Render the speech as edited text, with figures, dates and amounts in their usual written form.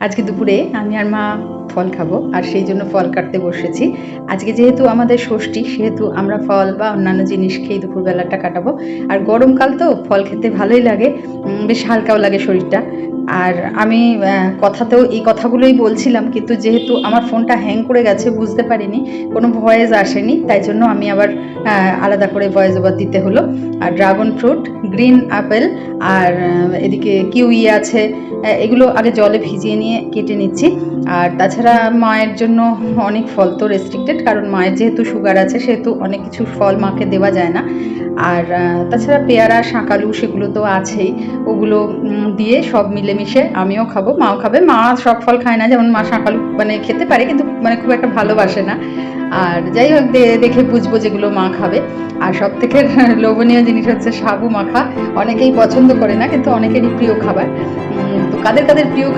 আজকে দুপুরে আমি আর মা ফল খাবো, আর সেই জন্য ফল কাটতে বসেছি। আজকে যেহেতু আমাদের ষষ্ঠী, সেহেতু আমরা ফল বা অন্যান্য জিনিস খেয়ে দুপুরবেলাটা কাটাবো। আর গরমকাল তো ফল খেতে ভালোই লাগে, বেশ হালকাও লাগে শরীরটা। আর আমি কথাতেও এই কথাগুলোই বলছিলাম, কিন্তু যেহেতু আমার ফোনটা হ্যাং করে গেছে, বুঝতে পারিনি, কোনো ভয়েস আসেনি, তাই জন্য আমি আবার আলাদা করে ভয়েস ওভার দিতে হলো। আর ড্রাগন ফ্রুট, গ্রিন আপেল, আর এদিকে কিউই আছে, এগুলো আগে জলে ভিজিয়ে নিয়ে কেটে নিচ্ছি। আর তাছাড়া মায়ের জন্য অনেক ফল তো রেস্ট্রিক্টেড, কারণ মায়ের যেহেতু সুগার আছে, সেহেতু অনেক কিছু ফল মাকে দেওয়া যায় না। আর তাছাড়া পেয়ারা, শাঁকালু, সেগুলো তো আছেই, ওগুলো দিয়ে সব মিলেমিশে আমিও খাবো, মাও খাবে। মা সব ফল খায় না, যেমন মা শাঁকালু মানে খেতে পারে, কিন্তু মানে খুব একটা ভালোবাসে না। আর যাই হোক, দেখে বুঝবো যেগুলো মা খাবে। আর সব থেকে লোভনীয় জিনিস হচ্ছে সাবু মাখা। অনেকেই পছন্দ করে না, কিন্তু অনেকেরই প্রিয় খাবার। তো কাদের কাদের প্রিয়